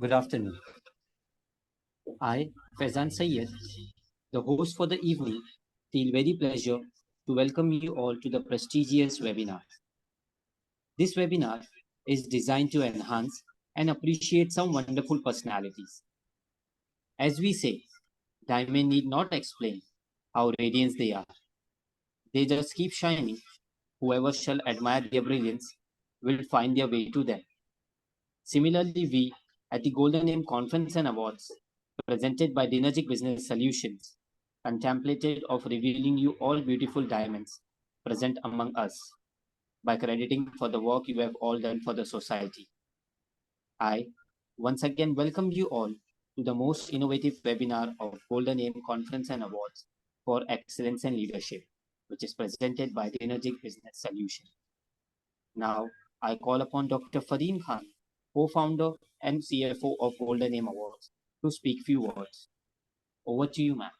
Good afternoon. I, Faizan Sayed, the host for the evening, feel very pleasure to welcome you all to the prestigious webinar. This webinar is designed to enhance and appreciate some wonderful personalities. As we say, diamond need not explain how radiant they are. They just keep shining. Whoever shall admire their brilliance will find their way to them. Similarly, we at the Golden Aim Conference and Awards, presented by Dinergic Business Solutions, contemplated of revealing you all beautiful diamonds present among us by crediting for the work you have all done for the society. I once again welcome you all to the most innovative webinar of Golden Aim Conference and Awards for Excellence and Leadership, which is presented by Dinergic Business Solutions. Now, I call upon Dr. Fareem Khan, co-founder and CFO of Golden Aim Awards, to speak few words. Over to you, ma'am.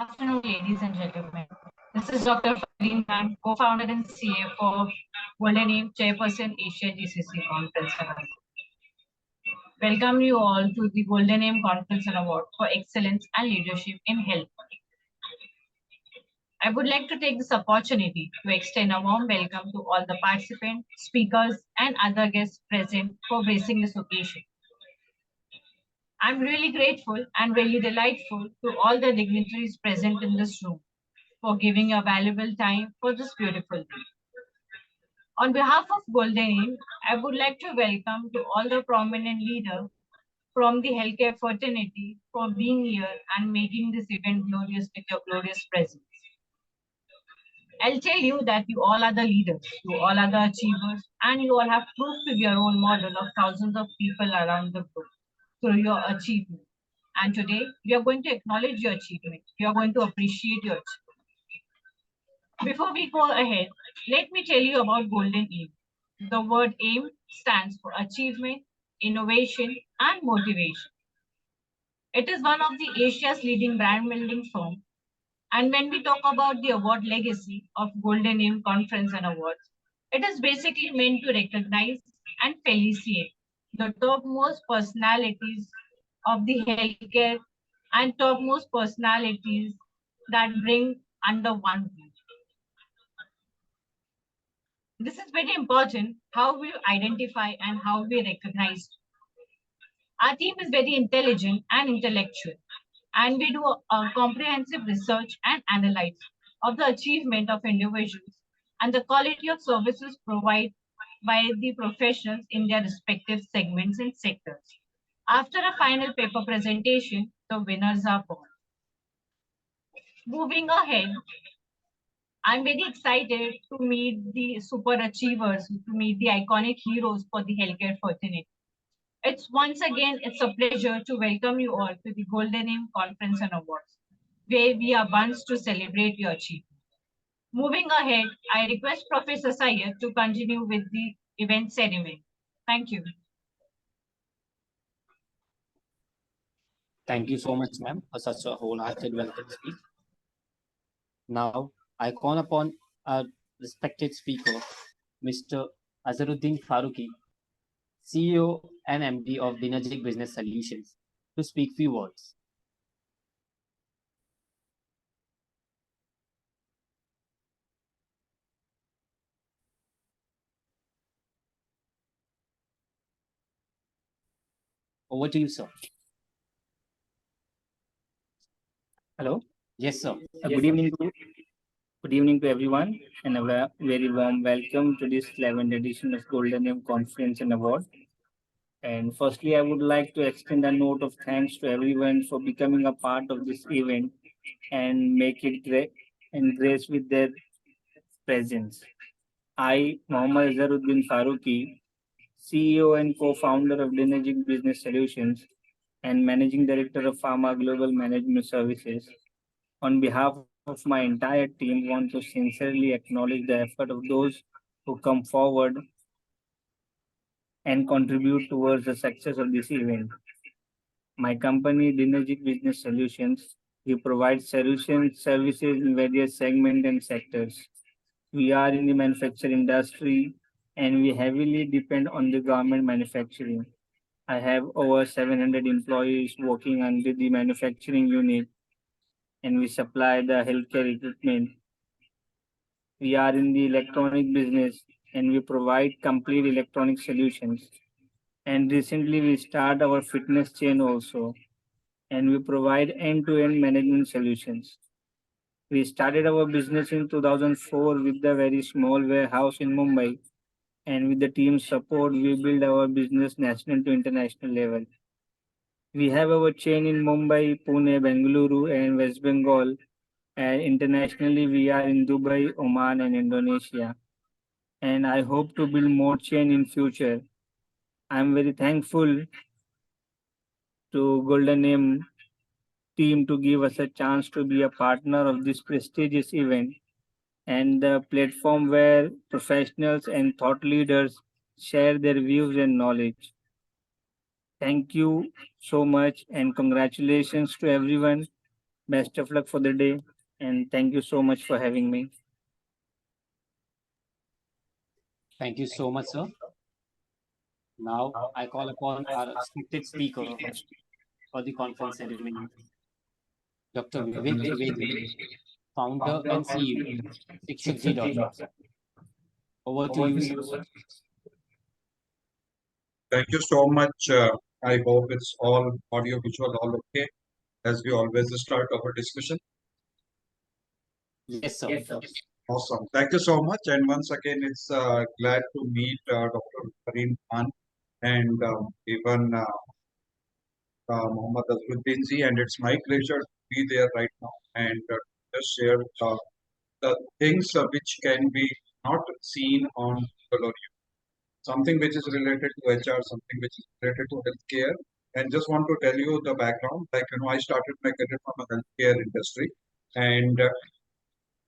Afternoon, ladies and gentlemen. This is Dr. Fareem Khan, co-founder and CFO of Golden Aim Chairperson Asia GCC Conference. Welcome you all to the Golden Aim Conference and Award for Excellence and Leadership in Health. I would like to take this opportunity to extend a warm welcome to all the participants, speakers, and other guests present for gracing this occasion. I'm really grateful and really delightful to all the dignitaries present in this room for giving your valuable time for this beautiful day. On behalf of Golden Aim, I would like to welcome to all the prominent leaders from the healthcare fraternity for being here and making this event glorious with your glorious presence. I'll tell you that you all are the leaders, you all are the achievers, and you all have proved to be your role model of thousands of people around the globe through your achievement. And today, we are going to acknowledge your achievement. We are going to appreciate your achievement. Before we go ahead, let me tell you about Golden Aim. The word AIM stands for Achievement, Innovation, and Motivation. It is one of the Asia's leading brand building firms. And when we talk about the award legacy of Golden Aim Conference and Awards, it is basically meant to recognize and felicitate the topmost personalities of the healthcare and topmost personalities that bring under one roof. This is very important, how we identify and how we recognize. Our team is very intelligent and intellectual, and we do a comprehensive research and analysis of the achievement of individuals and the quality of services provided by the professionals in their respective segments and sectors. After a final paper presentation, the winners are born. Moving ahead, I'm very excited to meet the super achievers, to meet the iconic heroes for the healthcare fraternity. It's a pleasure to welcome you all to the Golden Aim Conference and Awards, where we are bunch to celebrate your achievement. Moving ahead, I request Professor Sayed to continue with the event ceremony. Thank you. Thank you so much, ma'am, for such a wholehearted welcome speech. Now, I call upon our respected speaker, Mr. Azharuddin Farooqi, CEO and MD of Dinergic Business Solutions, to speak few words. Over to you, sir. Hello. Yes, sir. Good evening to everyone, and a very warm welcome to this 11th edition of Golden Aim Conference and Award. And firstly, I would like to extend a note of thanks to everyone for becoming a part of this event and make it grace with their presence. I, Mohammad Azharuddin Faruqi, CEO and co-founder of Dynegic Business Solutions and Managing Director of Pharma Global Management Services, on behalf of my entire team, want to sincerely acknowledge the effort of those who come forward and contribute towards the success of this event. My company, Dynegic Business Solutions, we provide solutions services in various segments and sectors. We are in the manufacturing industry and we heavily depend on the garment manufacturing. I have over 700 employees working under the manufacturing unit and we supply the healthcare equipment. We are in the electronic business and we provide complete electronic solutions. And recently we start our fitness chain also and we provide end-to-end management solutions. We started our business in 2004 with a very small warehouse in Mumbai, and with the team's support, we built our business national to international level. We have our chain in Mumbai, Pune, Bengaluru, and West Bengal, and internationally we are in Dubai, Oman, and Indonesia. And I hope to build more chain in future. I'm very thankful to Golden Name team to give us a chance to be a partner of this prestigious event and the platform where professionals and thought leaders share their views and knowledge. Thank you so much and congratulations to everyone. Best of luck for the day and thank you so much for having me. Thank you so much, sir. Now I call upon our respected speaker for the conference ceremony, Dr. Vivek Trivedi, founder and CEO, Shikshakji.com. Over to you, sir. Thank you so much. I hope it's all audio visual all okay as we always start our discussion. Yes, sir. Awesome. Thank you so much. And once again, it's glad to meet Dr. Karim Khan and even Mohammad Azharuddin ji. And it's my pleasure to be there right now and just share the things which can be not seen on Google or YouTube. Something which is related to HR, something which is related to healthcare. And just want to tell you the background. Like, I started my career from a healthcare industry. And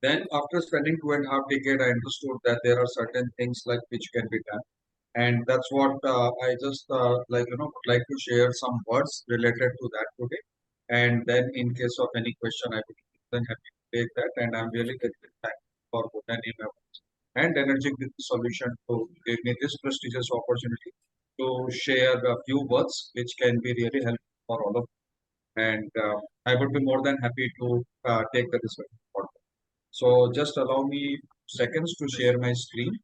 then after spending 2.5 decades, I understood that there are certain things like which can be done. And that's what I just would like to share some words related to that today. And then in case of any question, I would be then happy to take that. And I'm really grateful for Golden Name Awards and Energetic Business Solution to give me this prestigious opportunity to share a few words which can be really helpful for all of you. And I would be more than happy to take the discussion forward. So just allow me seconds to share my screen.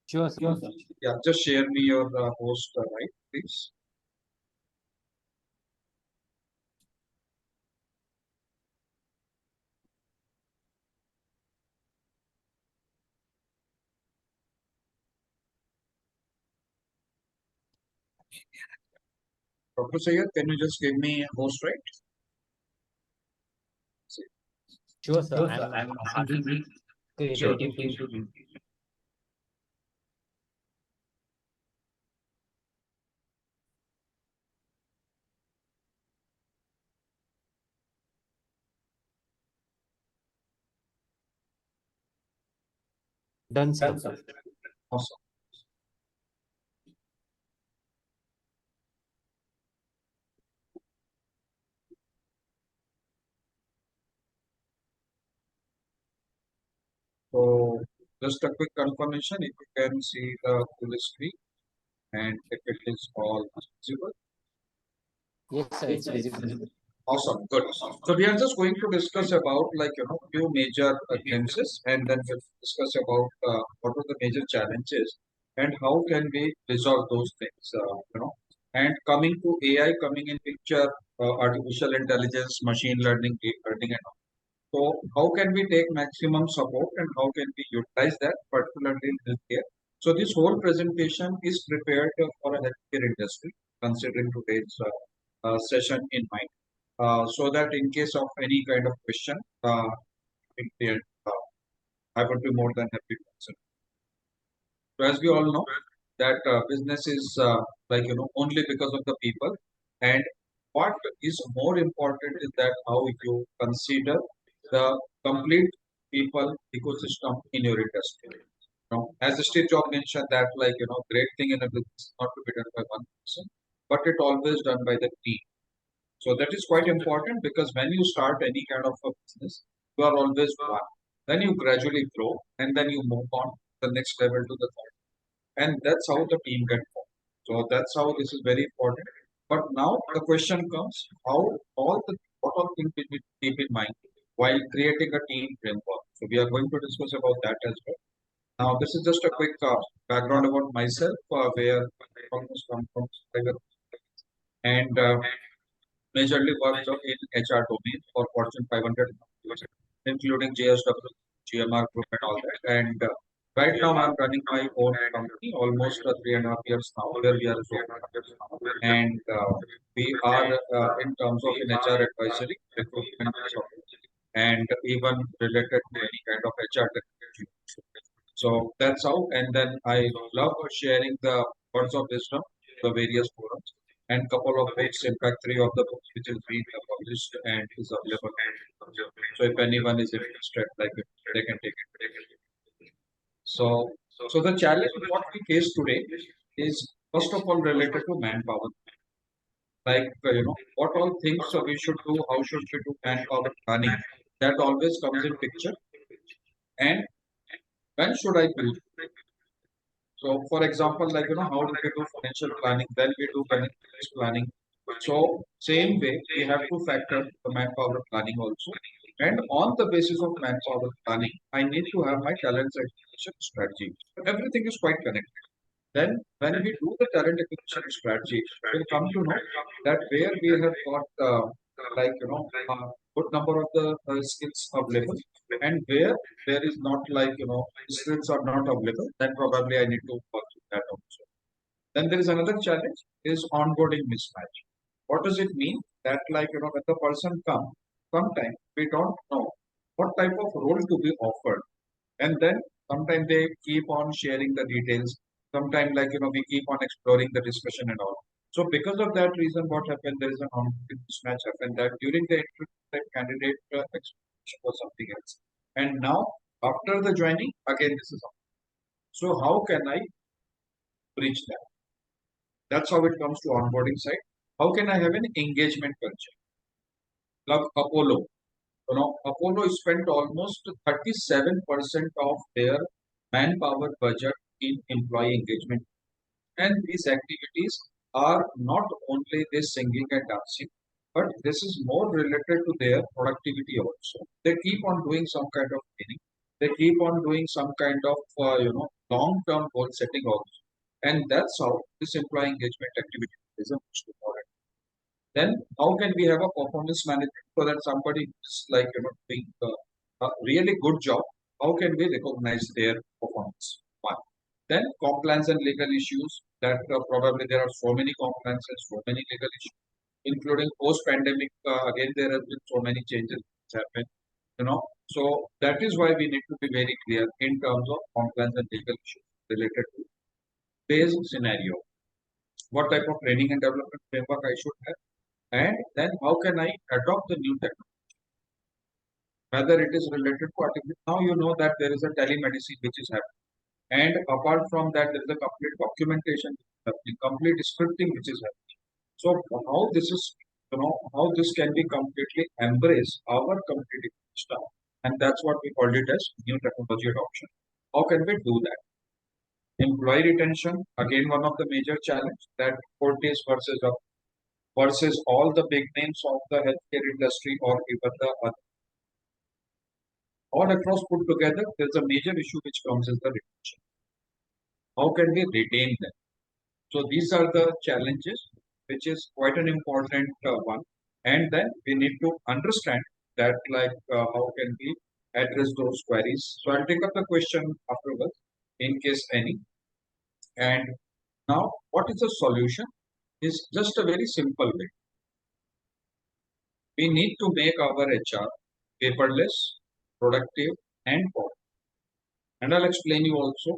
Sure, sir. Yeah, just share me your host, right, please. Dr. Sayed, can you just give me host, right? Sure, sir. I'm happy to. Done, sir. Awesome. So just a quick confirmation if you can see the full screen and if it is all visible. Yes, sir. It's visible. Awesome, good. So we are just going to discuss about few major glimpses and then we'll discuss about what are the major challenges and how can we resolve those things. And coming to AI coming in picture, artificial intelligence, machine learning, deep learning and all. So how can we take maximum support and how can we utilize that particularly in healthcare? So this whole presentation is prepared for a healthcare industry considering today's session in mind, so that in case of any kind of question, I would be more than happy to answer. So as we all know that business is only because of the people, and what is more important is that how you consider the complete people ecosystem in your industry. As Steve Jobs mentioned that great thing in a business is not to be done by one person, but it always done by the team. So that is quite important because when you start any kind of a business, you are always one. Then you gradually grow and then you move on to the next level to the third. And that's how the team gets formed. So that's how this is very important. But now the question comes, how what all things we need to keep in mind while creating a team framework. So we are going to discuss about that as well. Now this is just a quick background about myself, where I almost come from and majorly worked in HR domain for Fortune 500 companies, including JSW, GMR Group, and all that. And right now, I'm running my own company, almost 3.5 years now, where we are a software company. And we are in terms of in HR advisory, recruitment, and even related to any kind of HR technology. So that's how. And then I love sharing the words of wisdom, the various forums, and couple of books. In fact, three of the books which is being published and is available. So if anyone is interested, like they can take it. So, so the challenge what we face today is first of all related to manpower. Like what all things we should do, how should we do manpower planning? That always comes in picture. And when should I do? So, for example, how do we do financial planning? Then we do benefits planning. So, same way, we have to factor the manpower planning also. And on the basis of manpower planning, I need to have my talent acquisition strategy. Everything is quite connected. Then, when we do the talent acquisition strategy, we'll come to know that where we have got good number of the skills available, and where there is not skills are not available, then probably I need to work with that also. Then there is another challenge is onboarding mismatch. What does it mean? That when the person comes, sometimes we don't know what type of role to be offered, and then sometimes they keep on sharing the details. Sometimes we keep on exploring the discussion and all. So because of that reason, what happened? There is an ongoing mismatch happened that during the interview, the candidate expectation was something else, and now after the joining, again this is. So how can I bridge that? That's how it comes to onboarding side. How can I have an engagement culture? Like Apollo, Apollo spent almost 37% of their manpower budget in employee engagement. And these activities are not only this singing and dancing, but this is more related to their productivity also. They keep on doing some kind of training. They keep on doing some kind of long-term goal setting also. And that's how this employee engagement activity is a most important. Then how can we have a performance management so that somebody is doing a really good job? How can we recognize their performance? One. Then compliance and legal issues that probably there are so many compliances, so many legal issues, including post-pandemic. Again, there have been so many changes that happened. So that is why we need to be very clear in terms of compliance and legal issues related to this scenario. What type of training and development framework I should have, and then how can I adopt the new technology? Whether it is related to artificial. Now you know that there is a telemedicine which is happening. And apart from that, there is a complete documentation, the complete scripting which is happening. So how this is, how this can be completely embrace our complete system, and that's what we called it as new technology adoption. How can we do that? Employee retention, again one of the major challenge that Fortis versus all the big names of the healthcare industry or even the other. All across put together, there's a major issue which comes is the retention. How can we retain them? So these are the challenges, which is quite an important one. And then we need to understand that how can we address those queries. So I'll take up the question afterwards in case any. And now what is the solution? Is just a very simple way. We need to make our HR paperless, productive, and powerful. And I'll explain you also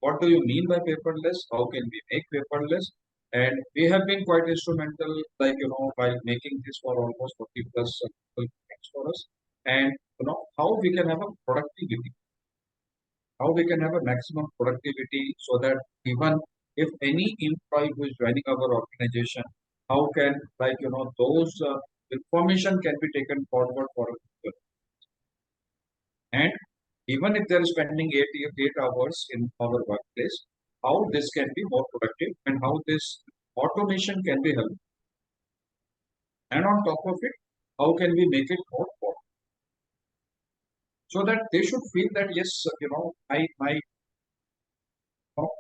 what do you mean by paperless? How can we make paperless? And we have been quite instrumental, like by making this for almost 40 plus things for us. And how we can have a productivity, how we can have a maximum productivity so that even if any employee who is joining our organization, how can those information can be taken forward for a people. And even if they're spending 8 hours in our workplace, how this can be more productive and how this automation can be helpful. And on top of it, how can we make it more popular? So that they should feel that yes, my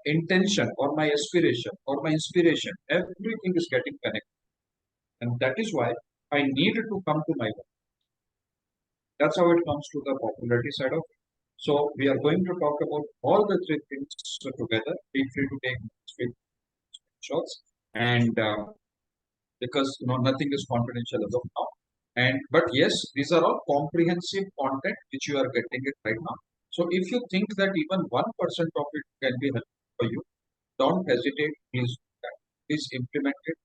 intention or my aspiration or my inspiration, everything is getting connected. And that is why I need to come to my work. That's how it comes to the popularity side of it. So we are going to talk about all the three things together. Feel free to take screenshots, and because nothing is confidential as of now. And but yes, these are all comprehensive content which you are getting it right now. So if you think that even 1% of it can be helpful for you, don't hesitate. Please do that. Please implement it.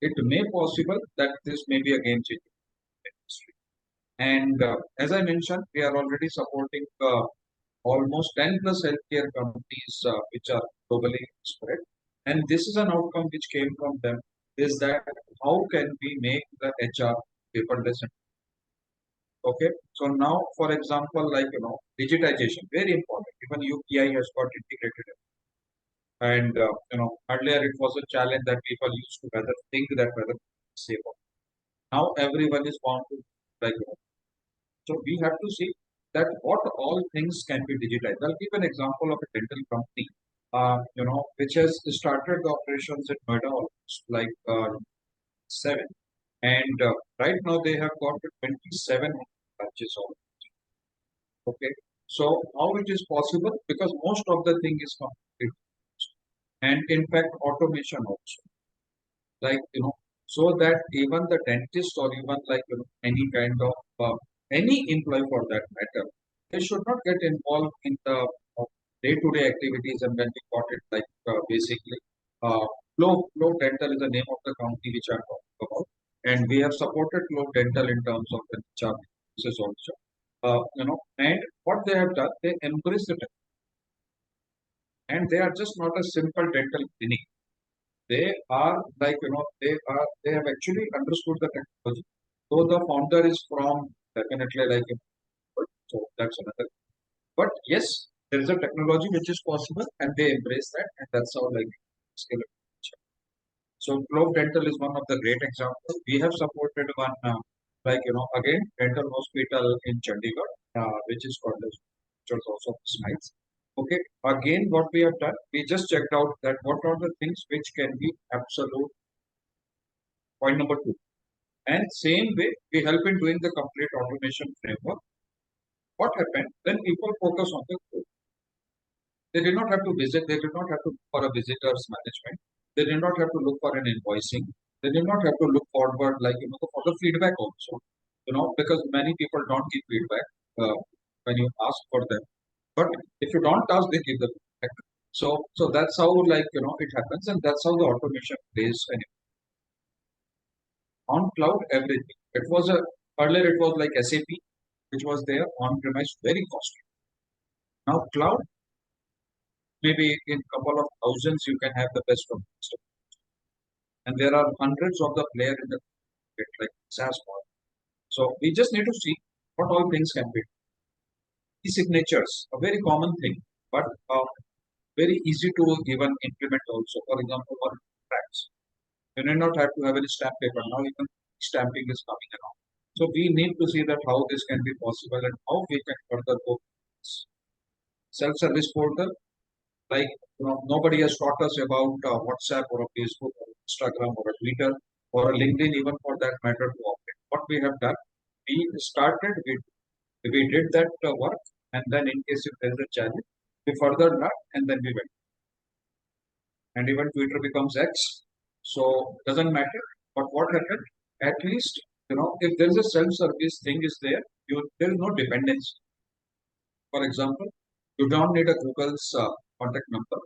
It may possible that this may be a game changer in industry. And as I mentioned, we are already supporting almost 10 plus healthcare companies which are globally spread. And this is an outcome which came from them is that how can we make the HR paperless? Okay. So now, for example, digitization, very important. Even UPI has got integrated. And earlier it was a challenge that people used to whether think that whether safe or not. Now everyone is bound to so we have to see that what all things can be digitized. I'll give an example of a dental company, which has started the operations in Noida almost like 7, and right now they have got 27 branches all. Okay, so how it is possible? Because most of the thing is complete, and in fact automation also, so that even the dentist or even any kind of any employee for that matter, they should not get involved in the day-to-day activities. And when we got it basically, Flow Dental is the name of the company which I'm talking about, and we have supported Flow Dental in terms of the HR services also. And what they have done, they embrace the tech, and they are just not a simple dental clinic. They are they have actually understood the technology. So the founder is from definitely so that's another. But yes, there is a technology which is possible, and they embrace that, and that's how scale it. So Globe Dental is one of the great examples. We have supported one again dental hospital in Chandigarh, which is called as which was also Smiles. Okay, again, what we have done, we just checked out that what are the things which can be absolute. Point number 2. And same way, we help in doing the complete automation framework. What happened when people focus on the code? They did not have to visit, they did not have to look for a visitor's management. They did not have to look for an invoicing. They did not have to look forward, for the feedback also. Because many people don't give feedback when you ask for them. But if you don't ask, they give the feedback. So that's how it happens, and that's how the automation plays an on cloud everything. It was earlier it was like SAP, which was there on premise, very costly. Now cloud, maybe in couple of thousands you can have the best of system, and there are hundreds of the players in the market like SaaS model. So we just need to see what all things can be. E-signatures, a very common thing, but very easy to even implement also. For example, on contracts, you need not have to have any stamp paper. Now even stamping is coming around. So we need to see that how this can be possible and how we can further go. Self-service portal, nobody has taught us about WhatsApp or a Facebook or Instagram or a Twitter or a LinkedIn, even for that matter, to operate. What we have done, we started, we did that work, and then in case if there is a challenge, we further that, and then we went. And even Twitter becomes X, so doesn't matter. But what happened? At least if there is a self-service thing is there, there is no dependence. For example, you don't need a Google's contact number,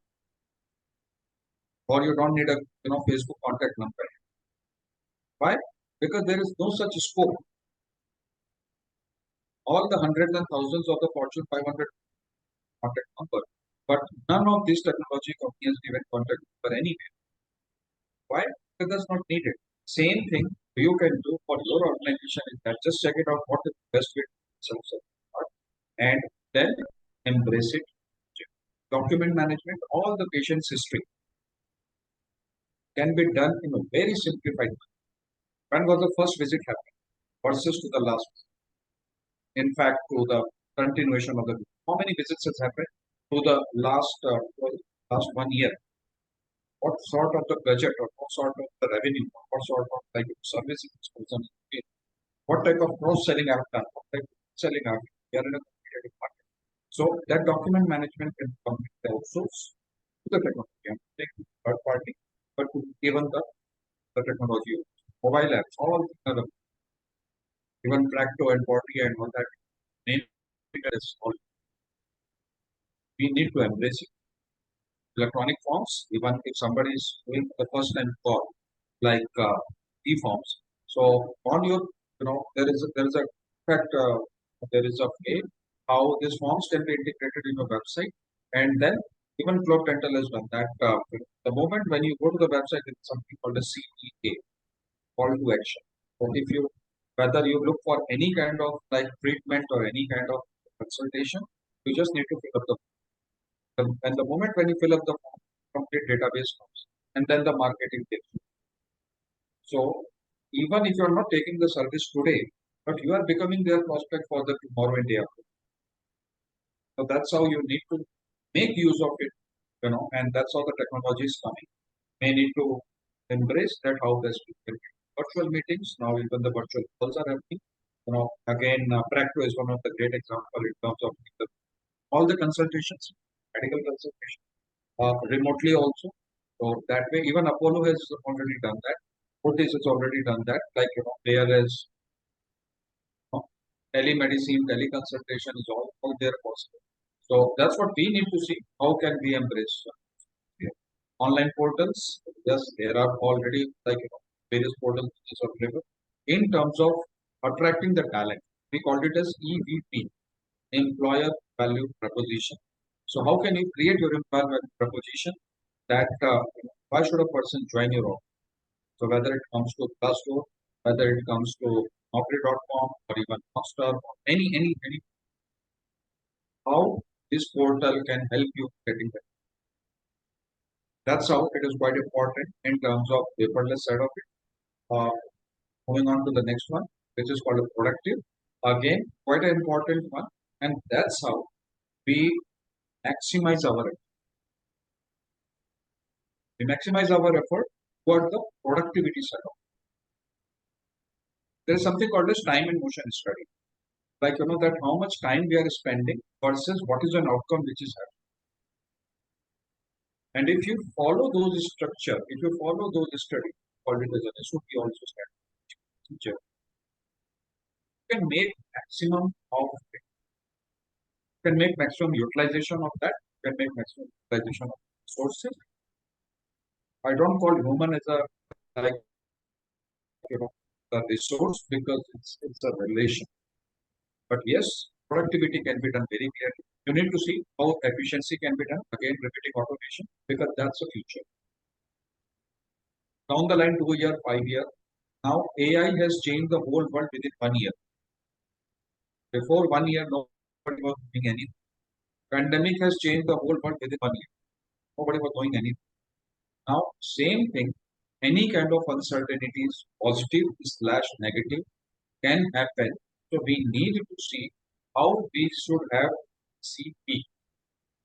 or you don't need a Facebook contact number. Why? Because there is no such scope. All the hundreds and thousands of the Fortune 500 contact number, but none of these technology companies given contact number anywhere. Why? Because that's not needed. Same thing you can do for your organization is that just check it out what is the best way to self-serve and then embrace it. Document management, all the patient's history can be done in a very simplified way. When was the first visit happened versus to the last? In fact, to the continuation of the visit. How many visits has happened to the last 1 year? What sort of the budget or what sort of the revenue, what sort of services this person is doing? What type of cross-selling I have done? What type of selling I have done? We are in a competitive market. So that document management can come outsource to the technology. I'm taking third party, but to even the technology, mobile apps, all other, even Practo and Porty and all that, name it as all. We need to embrace it. Electronic forms, even if somebody is doing the first time call, like e-forms. So on your, there is a fact, there is a way how these forms can be integrated in your website, and then even Globe Dental has done that. The moment when you go to the website, it's something called a CTA, call to action. So if you, whether you look for any kind of treatment or any kind of consultation, you just need to fill up the form. And the moment when you fill up the form, complete database comes, and then the marketing takes. So even if you are not taking the service today, but you are becoming their prospect for the tomorrow and day after. So that's how you need to make use of it, and that's how the technology is coming. May need to embrace that how best we can get virtual meetings. Now even the virtual calls are happening. Again, Practo is one of the great example in terms of all the consultations, medical consultation, remotely also. So that way, even Apollo has already done that. Fortis has already done that. There is telemedicine, teleconsultation is all there possible. So that's what we need to see. How can we embrace online portals? Yes, there are already various portals which are available. In terms of attracting the talent, we called it as EVP, Employer Value Proposition. So how can you create your employer value proposition that why should a person join your office? So whether it comes to Glassdoor, whether it comes to Naukri.com or even Monster or any, how this portal can help you getting that. That's how it is quite important in terms of paperless side of it. Moving on to the next one, which is called a productive. Again, quite an important one, and that's how we maximize our effort. We maximize our effort toward the productivity side of it. There is something called as time and motion study. That how much time we are spending versus what is an outcome which is happening. And if you follow those structure, if you follow those studies, called it as an SOP also structure, you can make maximum of it. You can make maximum utilization of that. You can make maximum utilization of sources. I don't call human as a the resource because it's a relation. But yes, productivity can be done very clearly. You need to see how efficiency can be done. Again, repeating automation because that's the future. Down the line, 2 year, 5 year. Now AI has changed the whole world within 1 year. Before 1 year, nobody was doing anything. Pandemic has changed the whole world within 1 year. Nobody was doing anything. Now, same thing. Any kind of uncertainties, positive / negative, can happen. So we need to see how we should have CP,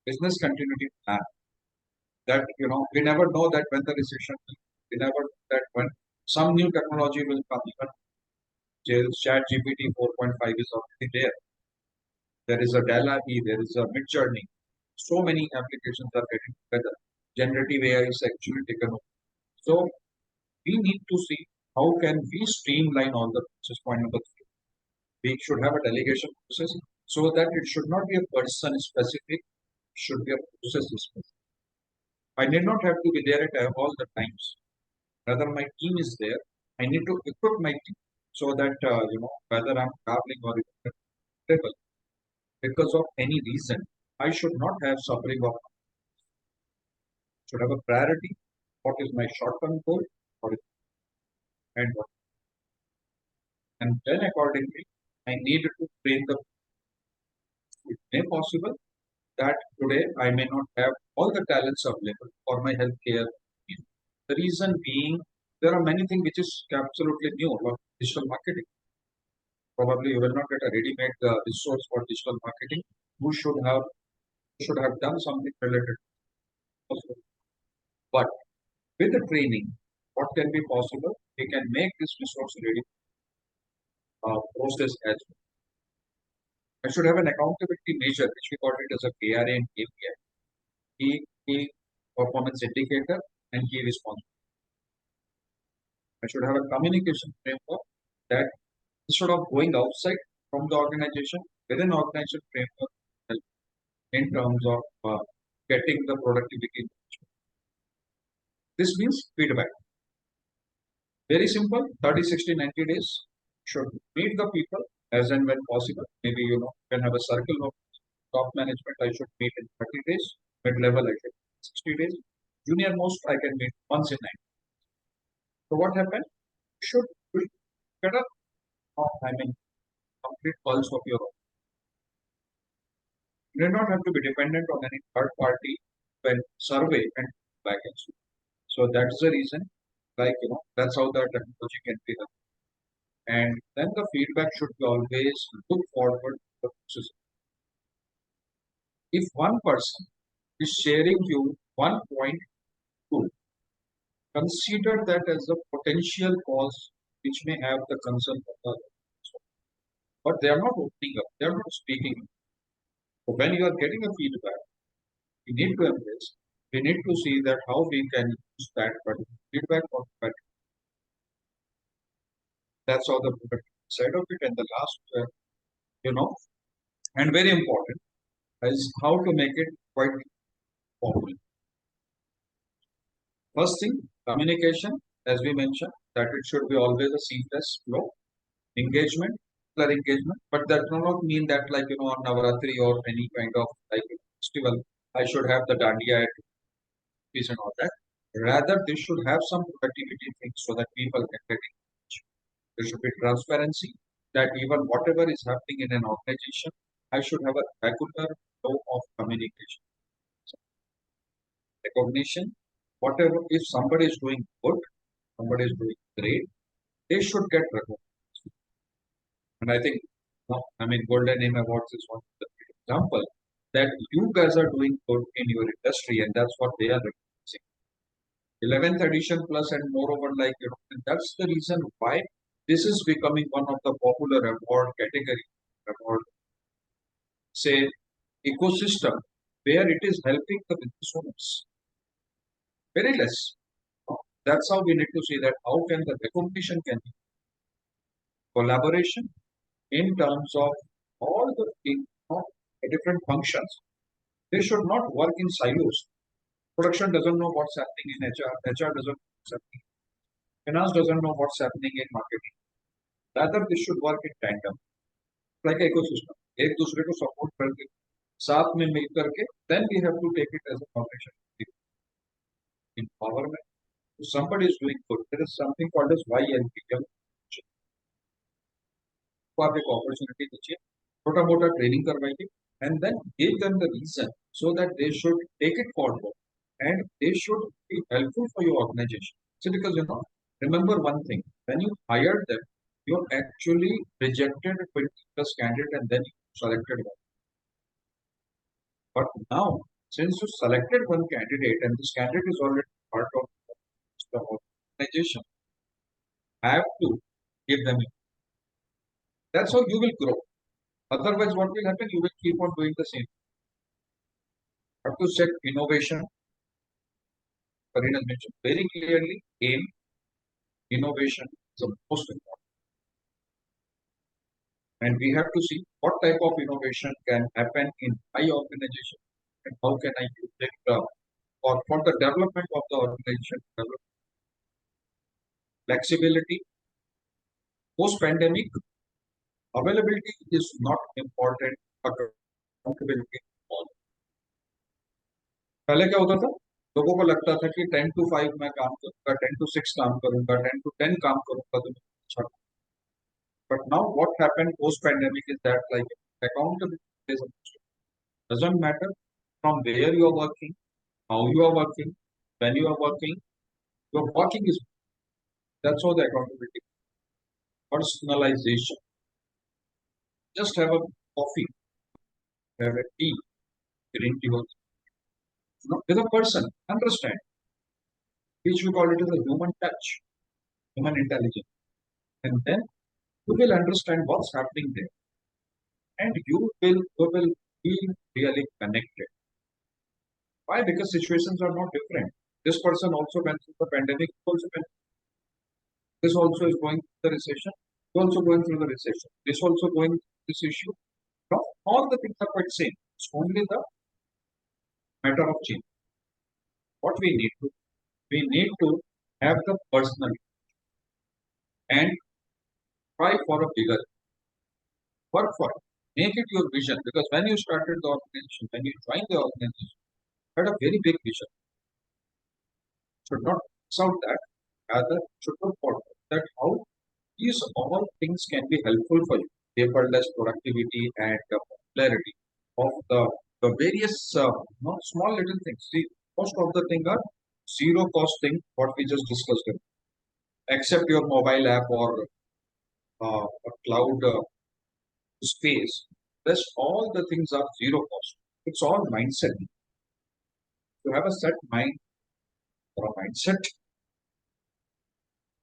business continuity plan. That we never know that when the recession will, we never know that when some new technology will come. Even ChatGPT 4.5 is already there. There is a DALL-E, there is a Midjourney. So many applications are getting together. Generative AI is actually taken over. So we need to see how can we streamline all the process? Point number three. We should have a delegation process so that it should not be a person specific, it should be a process specific. I need not have to be there at all the times. Rather, my team is there. I need to equip my team so that whether I'm traveling or travel because of any reason, I should not have suffering of. Should have a priority. What is my short-term goal? What is and what? And then accordingly, I need to train the. It may possible that today I may not have all the talents available for my healthcare. The reason being, there are many things which is absolutely new, like digital marketing. Probably you will not get a ready-made resource for digital marketing. You should have done something related. Also. But with the training, what can be possible? We can make this resource ready process as well. I should have an accountability measure, which we call it as a KRA and KPI. Key performance indicator and key response. I should have a communication framework that instead of going outside from the organization, within organization framework in terms of getting the productivity. This means feedback. Very simple, 30, 60, 90 days. Should meet the people as and when possible. Maybe, you can have a circle of top management. I should meet in 30 days. Mid-level, I should 60 days. Junior most, I can meet once in 90. So what happened? Should get a, complete pulse of your own. You do not have to be dependent on any third party when survey and back and so. So that's the reason, that's how the technology can be done. And then the feedback should be always look forward to the process. If one person is sharing you one point two, consider that as a potential cause which may have the concern of the other. But they are not opening up, they are not speaking. So when you are getting a feedback, we need to embrace, we need to see that how we can use that feedback or feedback. That's how the side of it. And the last, and very important is how to make it quite popular. First thing, communication, as we mentioned, that it should be always a seamless flow. Engagement, but that does not mean that on Navaratri or any kind of festival, I should have the dandiya piece and all that. Rather, they should have some productivity things so that people can get engaged. There should be transparency that even whatever is happening in an organization, I should have a regular flow of communication. Recognition, whatever, if somebody is doing good, somebody is doing great, they should get recognized. And I think, Golden Name Awards is one of the example that you guys are doing good in your industry, and that's what they are recognizing. 11th edition plus, and moreover, that's the reason why this is becoming one of the popular award category, award, say, ecosystem, where it is helping the business owners. Very less. That's how we need to see that how can the recognition can be collaboration in terms of all the different functions. They should not work in silos. Production doesn't know what's happening in HR. HR doesn't know what's happening. Finance doesn't know what's happening in marketing. Rather, they should work in tandem, like ecosystem. एक दूसरे को support करके साथ में मिल करके, then we have to take it as a foundation. Empowerment. If somebody is doing good, there is something called as YLP. को आप एक opportunity दीजिए, छोटा मोटा training करवाइए, and then give them the reason so that they should take it forward and they should be helpful for your organization. So because remember one thing, when you hired them, you actually rejected 20 plus candidate and then you selected one. But now, since you selected one candidate and this candidate is already part of the organization, have to give them. That's how you will grow. Otherwise, what will happen? You will keep on doing the same. Have to set innovation. Karina mentioned very clearly, aim, innovation, the most important. And we have to see what type of innovation can happen in my organization and how can I use it for the development of the organization. Flexibility, post-pandemic, availability is not important, accountability is all. पहले क्या होता था, लोगों को लगता था कि 10 to 5 मैं काम करूंगा, 10 to 6 काम करूंगा, 10 to 10 काम करूंगा तो अच्छा. But now what happened post pandemic is that like accountability is a doesn't matter from where you are working, how you are working, when you are working, your working is, that's how the accountability. Personalization. Just have a coffee, have a tea, green tea with a person, understand, which we call it as a human touch, human intelligence. And then you will understand what's happening there. And you will be really connected. Why? Because situations are not different. This person also went through the pandemic, this also is going through the recession, also going through the recession, this also going through this issue. No, all the things are quite same. It's only the matter of change. What we need to have the personal and try for a bigger work for it. Make it your vision, because when you started the organization, when you joined the organization, you had a very big vision. Should not miss out that, rather should not forget that how these all things can be helpful for you. Paperless productivity and popularity of the various small little things. See, most of the things are zero cost thing, what we just discussed. Except your mobile app or a cloud space, rest all the things are zero cost. It's all mindset. To have a set mind or a mindset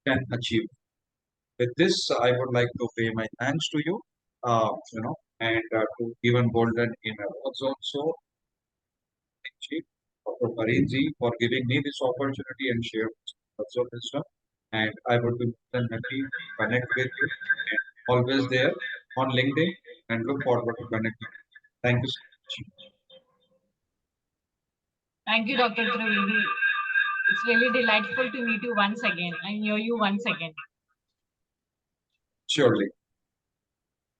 can achieve. With this, I would like to pay my thanks to you, and to even Golden in awards also. Thank you, Dr. Parinji, for giving me this opportunity and share words of wisdom. And I would be more than happy to connect with you, and always there on LinkedIn, and look forward to connecting. Thank you so much. Thank you, Dr. Trivedi. It's really delightful to meet you once again and hear you once again. Surely.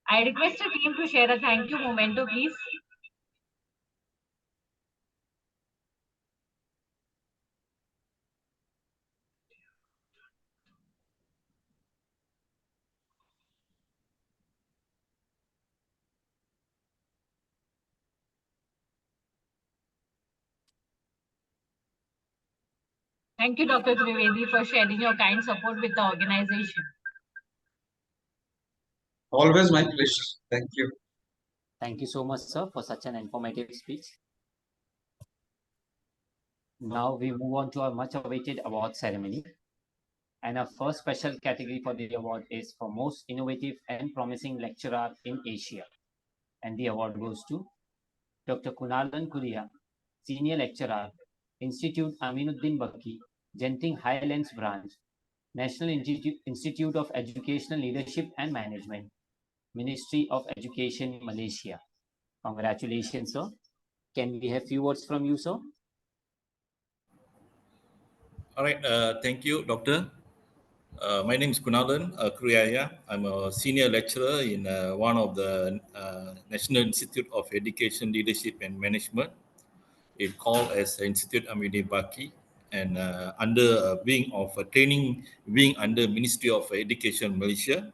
I request the team to share a thank you memento, please. Thank you, Dr. Trivedi, for sharing your kind support with the organization. Always my pleasure. Thank you. Thank you so much, sir, for such an informative speech. Now we move on to our much awaited award ceremony. And our first special category for the award is for most innovative and promising lecturer in Asia. And the award goes to Dr. Kunalan Kuria, Senior Lecturer, Institute Aminuddin Bakki, Genting Highlands Branch, National Institute of Educational Leadership and Management, Ministry of Education, Malaysia. Congratulations, sir. Can we have few words from you, sir? All right, thank you, Doctor. My name is Kunalan Kuriaya. I'm a senior lecturer in one of the National Institute of Education, Leadership and Management. It's called as Institute Aminuddin Bakki, and under wing of training wing under Ministry of Education Malaysia.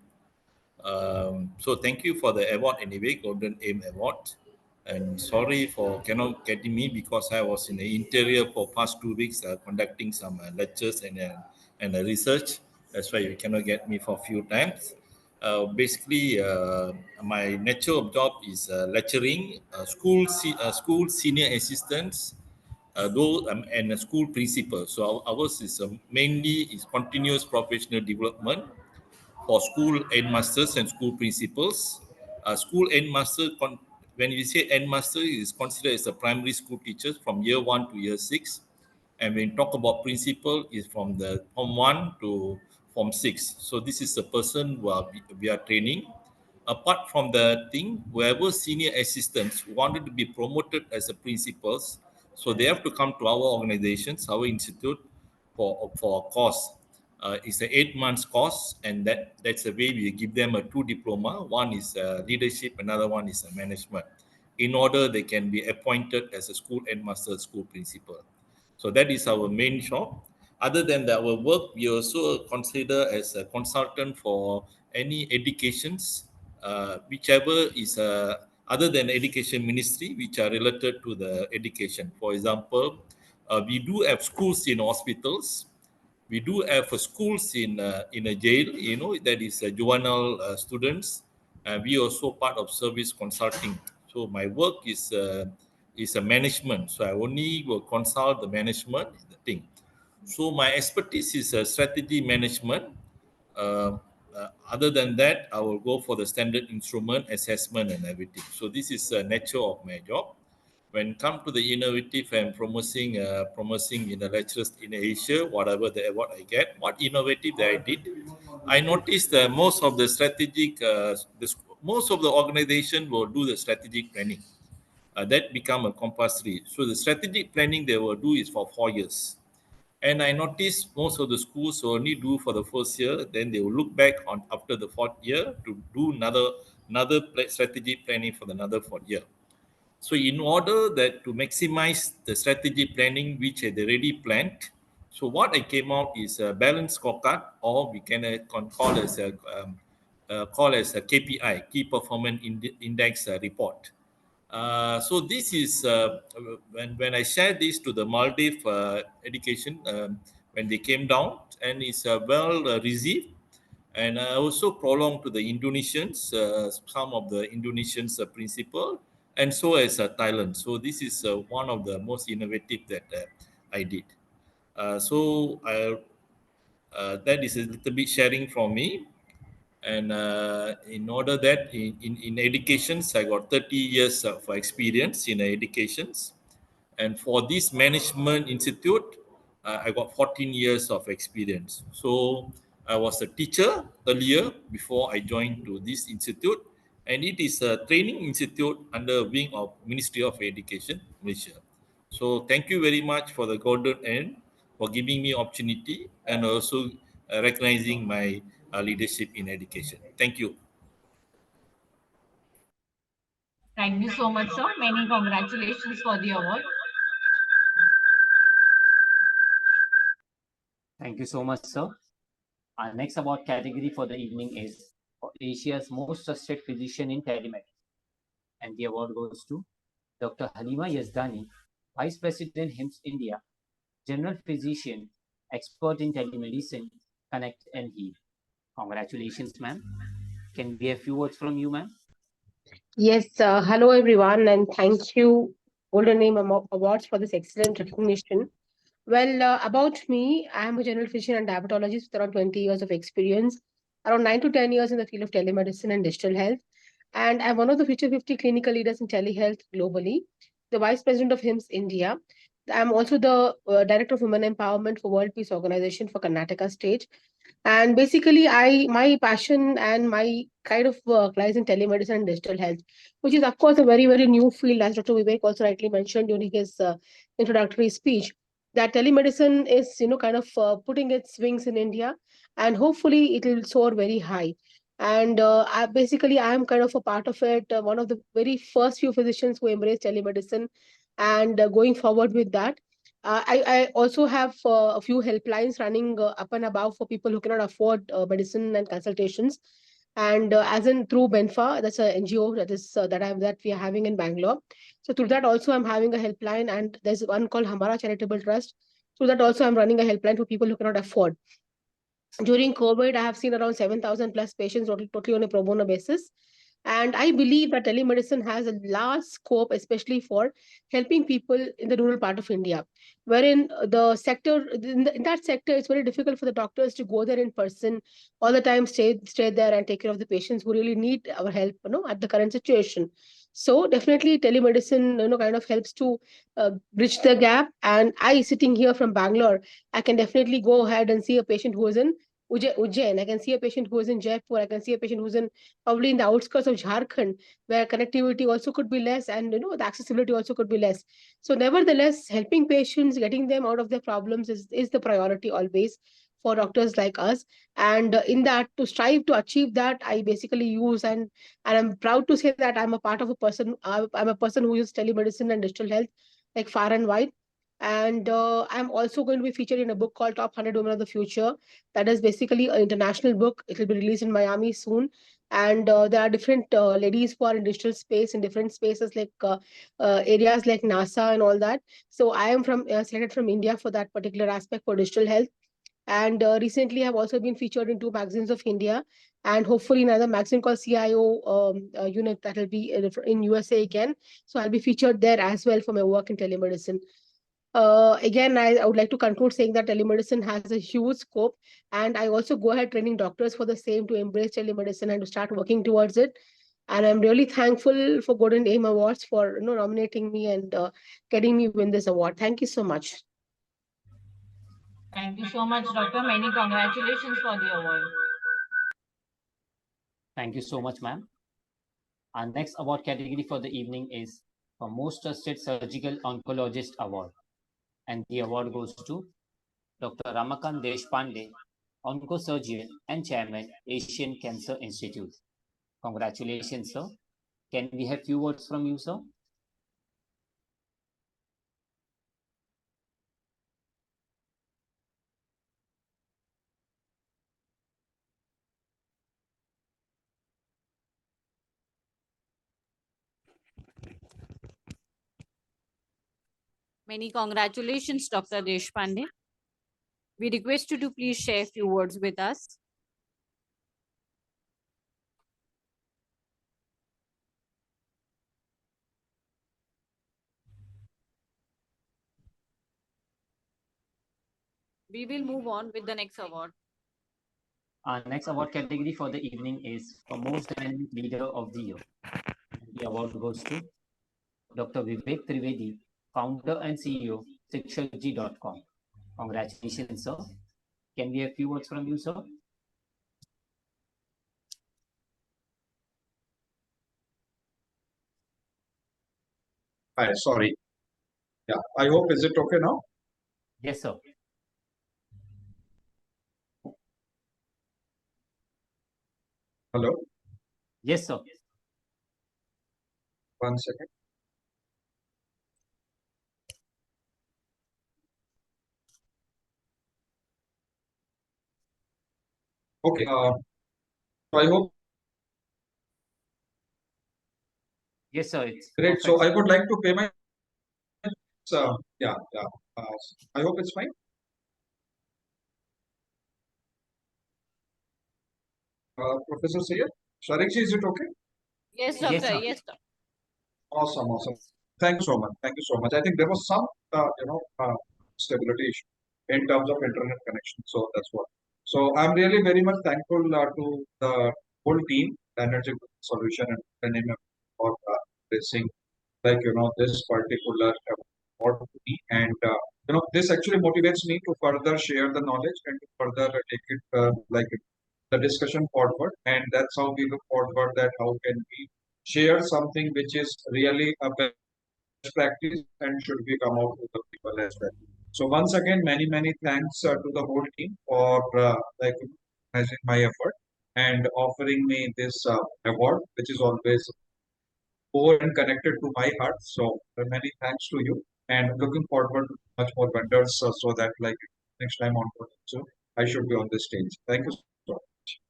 So thank you for the award anyway, Golden Aim Award. And sorry for cannot getting me because I was in the interior for past 2 weeks conducting some lectures and research. That's why you cannot get me for a few times. Basically, my nature of job is lecturing, school senior assistants, and a school principal. So ours is mainly is continuous professional development for school headmasters and school principals. School headmaster, when you say headmaster, is considered as a primary school teachers from year 1 to year 6. And when you talk about principal, is from the form 1 to Form 6. So this is the person who we are training. Apart from the thing, whoever senior assistants wanted to be promoted as a principals, so they have to come to our organizations, our institute, for a course. It's an 8 months course, and that's the way we give them a 2 diploma. One is leadership, another one is management, in order they can be appointed as a school headmaster, school principal. So that is our main job. Other than that, our work, we also consider as a consultant for any educations, whichever is other than education ministry, which are related to the education. For example, we do have schools in hospitals. We do have schools in a jail, that is juvenile students. We also part of service consulting. So my work is a management. So I only will consult the management, the thing. So my expertise is strategy management. Other than that, I will go for the standard instrument assessment and everything. So this is the nature of my job. When it comes to the innovative and promising in the lectures in Asia, whatever the award I get, what innovative that I did, I noticed that most of the strategic, most of the organization will do the strategic planning. That become a compulsory. So the strategic planning they will do is for 4 years. And I noticed most of the schools only do for the first year, then they will look back on after the 4th year to do another strategic planning for another 4th year. So in order that to maximize the strategy planning which I already planned, so what I came out is a balanced scorecard, or we can call as a KPI, Key Performance Index report. So this is when I shared this to the Maldives education when they came down, and it's well received. And I also prolonged to the Indonesians, some of the Indonesians principal, and so as Thailand. So this is one of the most innovative that I did. So that is a little bit sharing from me. And in order that in educations, I got 30 years of experience in educations. And for this management institute, I got 14 years of experience. So I was a teacher earlier before I joined to this institute, and it is a training institute under wing of Ministry of Education, Malaysia. So thank you very much for the golden end for giving me opportunity, and also recognizing my leadership in education. Thank you. Thank you so much, sir. Many congratulations for the award. Thank you so much, sir. Our next award category for the evening is for Asia's most trusted physician in telemedicine. And the award goes to Dr. Halima Yazdani, Vice President, HIMSS India, General Physician, Expert in Telemedicine, Connect and Heal. Congratulations, ma'am. Can we have a few words from you, ma'am? Yes, hello everyone, and thank you, Golden Name Awards, for this excellent recognition. Well, about me, I am a general physician and diabetologist with around 20 years of experience, around 9 to 10 years in the field of telemedicine and digital health. And I'm one of the Future 50 clinical leaders in telehealth globally, the Vice President of HIMSS India. I'm also the Director of Women Empowerment for World Peace Organization for Karnataka State. And basically, my passion and my kind of work lies in telemedicine and digital health, which is, of course, a very, very new field, as Dr. Vivek also rightly mentioned during his introductory speech, that telemedicine is, kind of putting its wings in India, and hopefully it will soar very high. And I am kind of a part of it, one of the very first few physicians who embraced telemedicine, and going forward with that. I also have a few helplines running up and above for people who cannot afford medicine and consultations. And as in through Benfa, that's an NGO that we are having in Bangalore. So through that also I'm having a helpline, and there's one called Hamara Charitable Trust. Through that also I'm running a helpline for people who cannot afford. During COVID, I have seen around 7,000 plus patients totally on a pro bono basis. And I believe that telemedicine has a large scope, especially for helping people in the rural part of India, wherein the sector, in that sector, it's very difficult for the doctors to go there in person all the time, stay there and take care of the patients who really need our help, at the current situation. So definitely telemedicine, kind of helps to bridge the gap. And I, sitting here from Bangalore, I can definitely go ahead and see a patient who is in Ujjain. I can see a patient who is in Jaipur. I can see a patient who's in probably in the outskirts of Jharkhand, where connectivity also could be less, and the accessibility also could be less. So, nevertheless, helping patients, getting them out of their problems is the priority always for doctors like us. And in that, to strive to achieve that, I basically use and I'm proud to say that I'm a part of a person. I'm a person who uses telemedicine and digital health like far and wide. And I'm also going to be featured in a book called Top 100 Women of the Future. That is basically an international book. It will be released in Miami soon. And there are different ladies who are in digital space in different spaces like areas like NASA and all that. So I am from selected from India for that particular aspect for digital health. And recently, I've also been featured in 2 magazines of India, and hopefully another magazine called CIO unit that will be in USA again. So I'll be featured there as well for my work in telemedicine. Again, I would like to conclude saying that telemedicine has a huge scope, and I also go ahead training doctors for the same to embrace telemedicine and to start working towards it. And I'm really thankful for Golden AIM Awards for nominating me and getting me win this award. Thank you so much. Thank you so much, Doctor. Many congratulations for the award. Thank you so much, ma'am. Our next award category for the evening is for Most Trusted Surgical Oncologist Award. And the award goes to Dr. Ramakant Deshpande, oncosurgeon and chairman, Asian Cancer Institute. Congratulations, sir. Can we have few words from you, sir? Many congratulations, Dr. Deshpande. We request you to please share a few words with us. We will move on with the next award. Our next award category for the evening is for Most Dynamic Leader of the Year. The award goes to Dr. Vivek Trivedi, founder and CEO, Shikshaji.com. Congratulations, sir. Can we have few words from you, sir? Hi, sorry. Yeah, I hope, is it okay now? Yes, sir. Hello, Yes, sir. one second. Okay, so I hope, Yes, sir. It's great. perfect, So I sir. would like to pay my, yeah, I hope it's fine. Professor Sayed, Sharikji, is it okay? Yes, Yes, Doctor. sir. Yes, Doctor. Awesome, awesome. Thank you so much. Thank you so much. I think there was some, stability issue in terms of internet connection. So that's what. So I'm really very much thankful to the whole team, Energy Solution and NMM for placing this particular award to me. And this actually motivates me to further share the knowledge and to further take it the discussion forward. And that's how we look forward that how can we share something which is really a best practice and should be come out to the people as well. So once again, many thanks to the whole team for recognizing my effort and offering me this award, which is always core and connected to my heart. So many thanks to you, and looking forward to much more vendors so that next time on, so I should be on this stage. Thank you so much.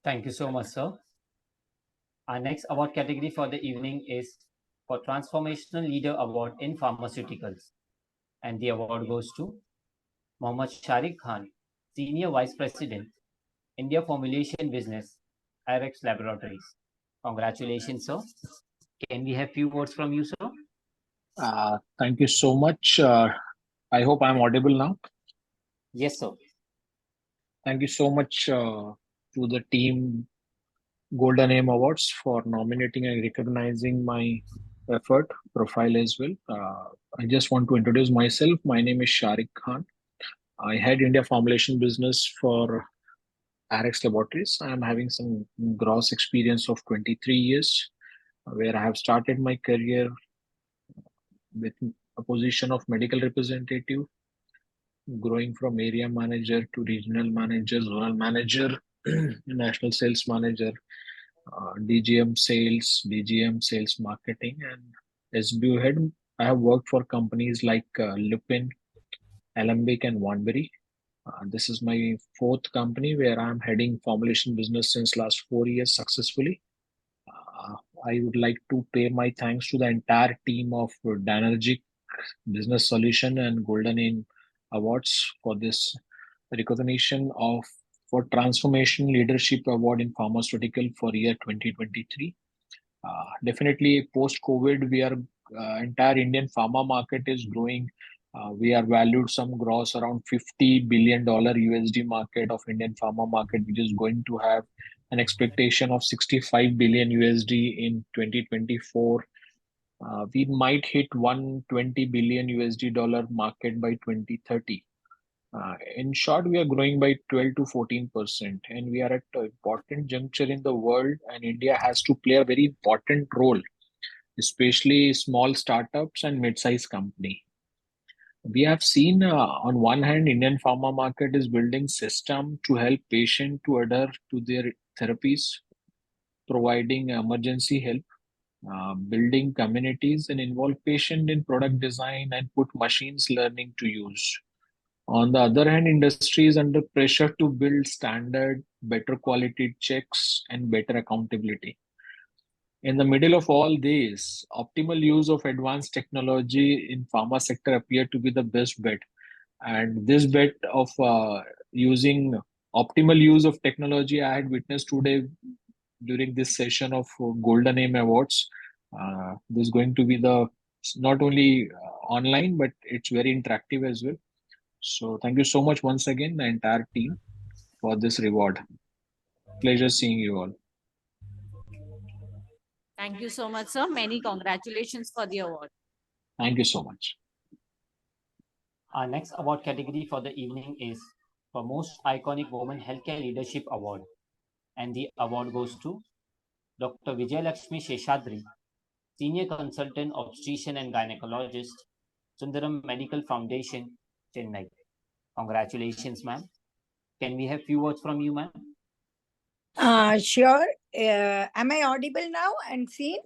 Thank you so much, sir. Our next award category for the evening is for Transformational Leader Award in Pharmaceuticals. And the award goes to Mohammad Sharik Khan, Senior Vice President, India Formulation Business, IREX Laboratories. Congratulations, sir. Can we have few words from you, sir? Thank you so much. I hope I'm audible now. Yes, sir. Thank you so much to the team Golden AIM Awards for nominating and recognizing my effort profile as well. I just want to introduce myself. My name is Sharik Khan. I head India formulation business for RX Laboratories. I am having some gross experience of 23 years, where I have started my career with a position of medical representative, growing from area manager to regional manager, zonal manager, national sales manager, DGM sales, DGM sales marketing, and SBU head. I have worked for companies like Lupin, Alembic, and Wanbury. This is my fourth company where I'm heading formulation business since last 4 years successfully. I would like to pay my thanks to the entire team of Danergic Business Solution and Golden Aim Awards for this recognition of for Transformation Leadership Award in Pharmaceutical for year 2023. Definitely post-COVID, we are entire Indian pharma market is growing. We are valued some gross around $50 billion USD market of Indian pharma market, which is going to have an expectation of 65 billion USD in 2024. We might hit 120 billion USD dollar market by 2030. In short, we are growing by 12 to 14%, and we are at an important juncture in the world, and India has to play a very important role, especially small startups and mid-sized company. We have seen on one hand, Indian pharma market is building system to help patient to adhere to their therapies, providing emergency help, building communities and involve patient in product design and put machines learning to use. On the other hand, industry is under pressure to build standard, better quality checks and better accountability. In the middle of all this, optimal use of advanced technology in pharma sector appear to be the best bet. And this bet of using optimal use of technology I had witnessed today during this session of Golden Aim Awards. This is going to be the not only online, but it's very interactive as well. So thank you so much once again, the entire team, for this reward. Pleasure seeing you all. Thank you so much, sir. Many congratulations for the award. Thank you so much. Our next award category for the evening is for Most Iconic Woman Healthcare Leadership Award. And the award goes to Dr. Vijayalakshmi Sheshadri, Senior Consultant Obstetrician and Gynecologist, Sundaram Medical Foundation, Chennai. Congratulations, ma'am. Can we have few words from you, ma'am? Sure. Am I audible now and seen?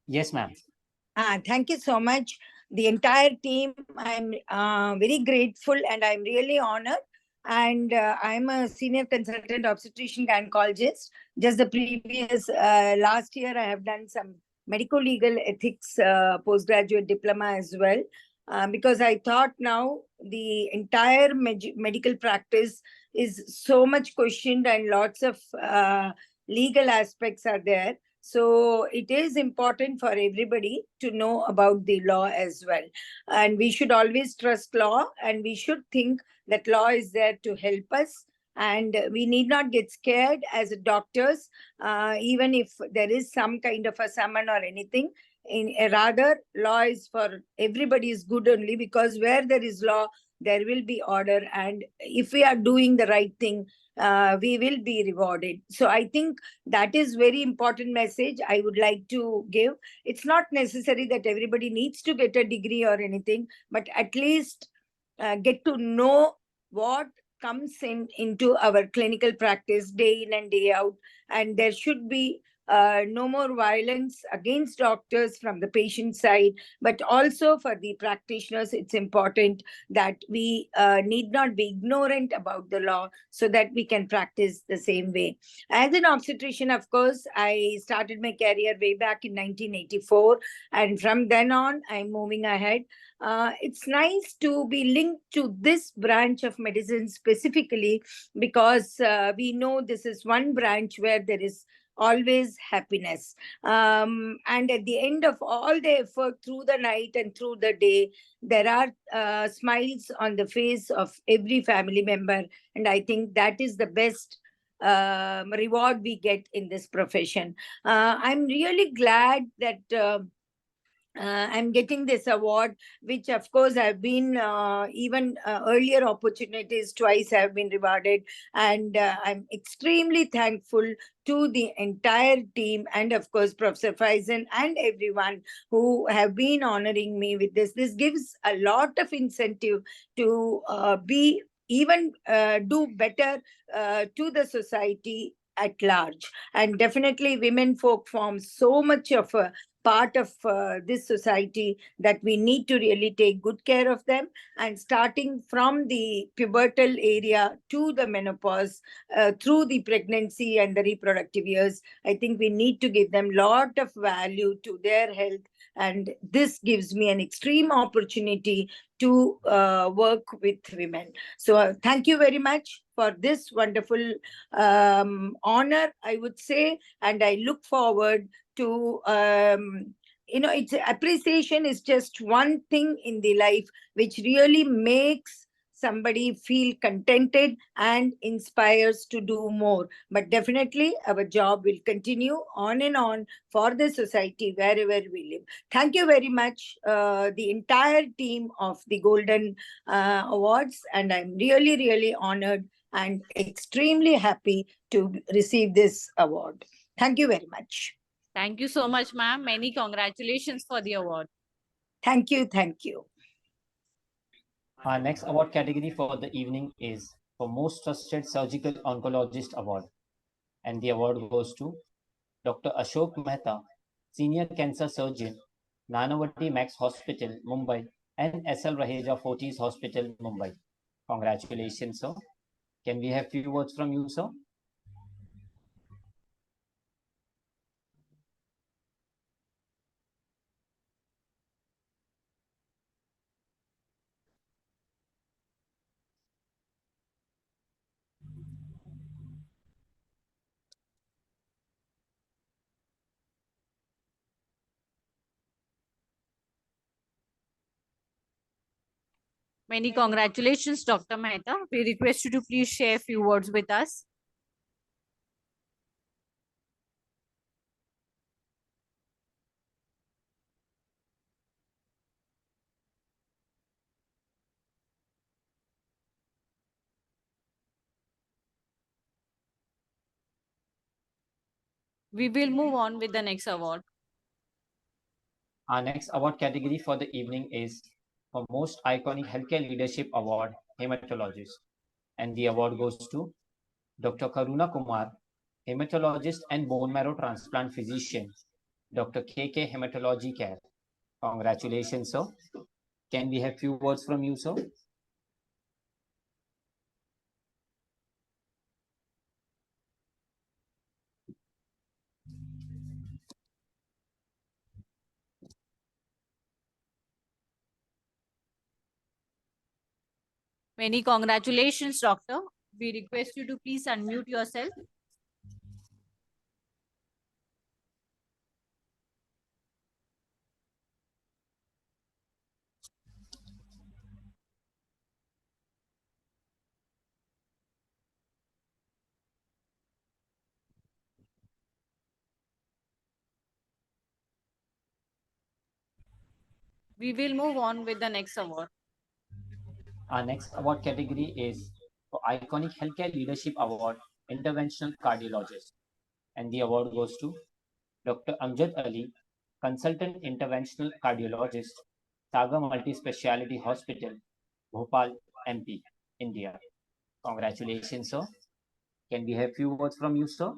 Yes, ma'am. Thank you so much. The entire team, I'm very grateful and I'm really honored. And I'm a senior consultant obstetrician gynecologist. Just the previous last year, I have done some medical legal ethics postgraduate diploma as well. Because I thought now the entire medical practice is so much questioned and lots of legal aspects are there. So it is important for everybody to know about the law as well. And we should always trust law, and we should think that law is there to help us. And we need not get scared as doctors, even if there is some kind of a summon or anything. Rather, law is for everybody's good only, because where there is law, there will be order. And if we are doing the right thing, we will be rewarded. So I think that is very important message I would like to give. It's not necessary that everybody needs to get a degree or anything, but at least get to know what comes into our clinical practice day in and day out. And there should be no more violence against doctors from the patient side, but also for the practitioners. It's important that we need not be ignorant about the law so that we can practice the same way. As an obstetrician, of course, I started my career way back in 1984. And from then on, I'm moving ahead. It's nice to be linked to this branch of medicine specifically, because we know this is one branch where there is always happiness. And at the end of all the effort through the night and through the day, there are smiles on the face of every family member. And I think that is the best reward we get in this profession. I'm really glad that I'm getting this award, which of course I've been even earlier opportunities twice have been rewarded, and I'm extremely thankful to the entire team and of course Professor Faizan and everyone who have been honoring me with this. This gives a lot of incentive to be even do better to the society at large. And definitely women folk form so much of a part of this society that we need to really take good care of them, and starting from the pubertal area to the menopause, through the pregnancy and the reproductive years, I think we need to give them lot of value to their health, and this gives me an extreme opportunity to work with women. So thank you very much for this wonderful honor, I would say, and I look forward to it's appreciation is just one thing in the life which really makes somebody feel contented and inspires to do more. But definitely our job will continue on and on for the society wherever we live. Thank you very much, the entire team of the Golden Awards, and I'm really, really honored and extremely happy to receive this award. Thank you very much. Thank you so much, ma'am. Many congratulations for the award. Thank you. Thank you. Our next award category for the evening is for Most Trusted Surgical Oncologist Award. And the award goes to Dr. Ashok Mehta, Senior Cancer Surgeon, Nanavati Max Hospital, Mumbai, and SL Raheja Fortis Hospital, Mumbai. Congratulations, sir. Can we have few words from you, sir? Many congratulations, Dr. Mehta. We request you to please share a few words with us. We will move on with the next award. Our next award category for the evening is for Most Iconic Healthcare Leadership Award, Hematologist. And the award goes to Dr. Karuna Kumar, Hematologist and Bone Marrow Transplant Physician, Dr. KK Hematology Care. Congratulations, sir. Can we have few words from you, sir? Many congratulations, doctor. We request you to please unmute yourself. We will move on with the next award. Our next award category is for Iconic Healthcare Leadership Award, Interventional Cardiologist. And the award goes to Dr. Amjad Ali, Consultant Interventional Cardiologist, Saga Multi-Speciality Hospital, Bhopal, MP, India. Congratulations, sir. Can we have few words from you, sir?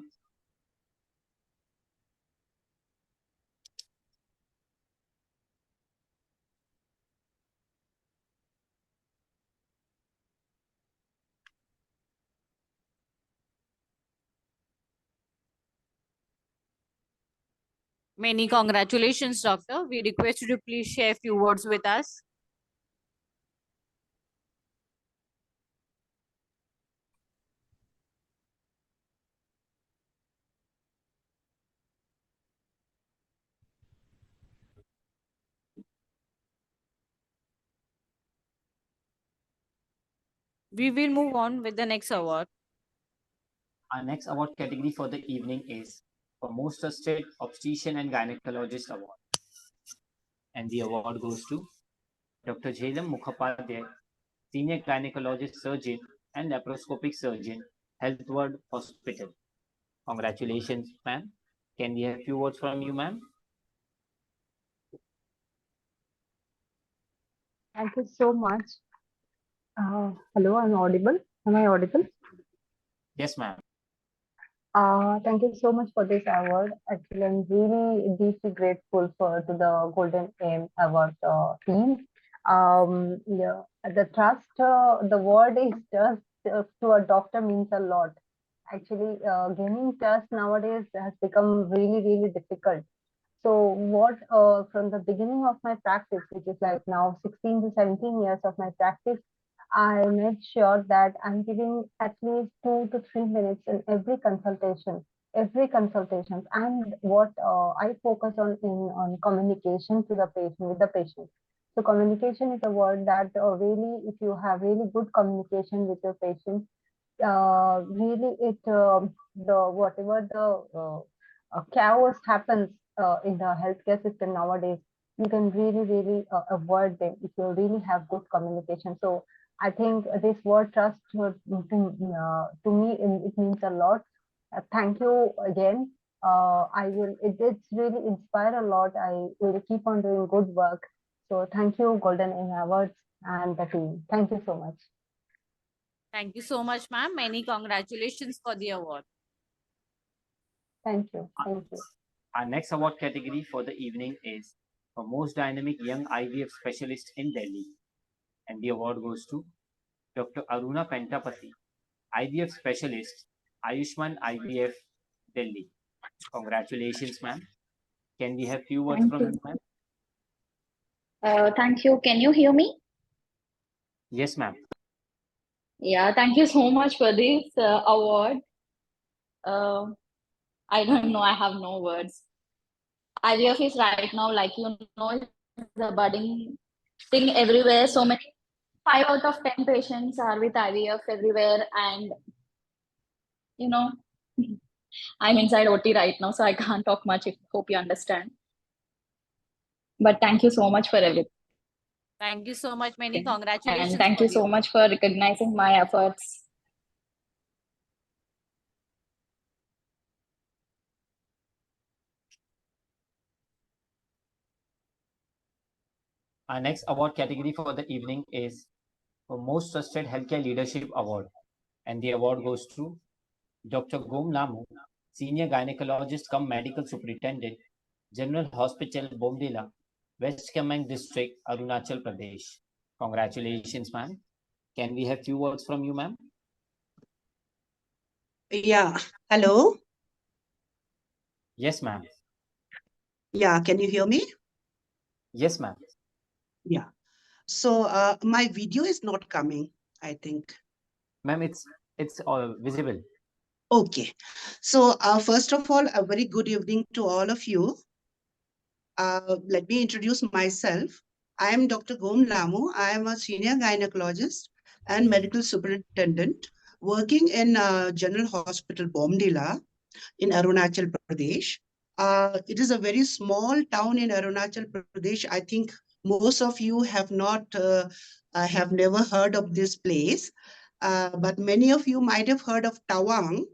Many congratulations, doctor. We request you to please share a few words with us. We will move on with the next award. Our next award category for the evening is for Most Trusted Obstetrician and Gynecologist Award. And the award goes to Dr. Jhelam Mukhopadhyay, Senior Gynecologist Surgeon and Laparoscopic Surgeon, Healthward Hospital. Congratulations, ma'am. Can we have a few words from you, ma'am? Thank you so much. Hello, I'm audible. Am I audible? Yes, ma'am. Thank you so much for this award. Actually, I'm really deeply grateful for to the Golden Aim Award team. Yeah, the trust, the word is just to a doctor means a lot. Actually, gaining trust nowadays has become really, really difficult. So what from the beginning of my practice, which is like now 16 to 17 years of my practice, I made sure that I'm giving at least 2 to 3 minutes in every consultation, and what I focus on communication to the patient with the patient. So communication is a word that really, if you have really good communication with your patient, really it the whatever the chaos happens in the healthcare system nowadays, you can really avoid them if you really have good communication. So I think this word trust to me it means a lot. Thank you again. It's really inspire a lot. I will keep on doing good work. So thank you, Golden Aim Awards and the team. Thank you so much. Thank you so much, ma'am. Many congratulations for the award. Thank you. Thank you. Our next award category for the evening is for Most Dynamic Young IVF Specialist in Delhi. And the award goes to Dr. Aruna Pentapati, IVF Specialist, Ayushman IVF, Delhi. Congratulations, ma'am. Can we have few words Thank from you. you, ma'am? Thank you. Can you hear me? Yes, ma'am. Yeah, thank you so much for this award. I don't know, I have no words. IVF is right now, like the budding thing everywhere. So many, 5 out of 10 patients are with IVF everywhere, and I'm inside OT right now, so I can't talk much. Hope you understand. But thank you so much for everything. Thank you so much. Many And congratulations. thank for you the so award. much for recognizing my efforts. Our next award category for the evening is for Most Trusted Healthcare Leadership Award. And the award goes to Dr. Gom Lamu, Senior Gynecologist cum Medical Superintendent, General Hospital, Bomdila, West Kameng District, Arunachal Pradesh. Congratulations, ma'am. Can we have few words from you, ma'am? Yeah. Hello. Yes, ma'am. Yeah. Can you hear me? Yes, ma'am. Yeah. So my video is not coming, I think. Ma'am, it's visible. Okay. So first of all, a very good evening to all of you. Let me introduce myself. I am Dr. Gom Lamu. I am a senior gynecologist and medical superintendent working in General Hospital Bomdila in Arunachal Pradesh. It is a very small town in Arunachal Pradesh. I think most of you have never heard of this place, but many of you might have heard of Tawang.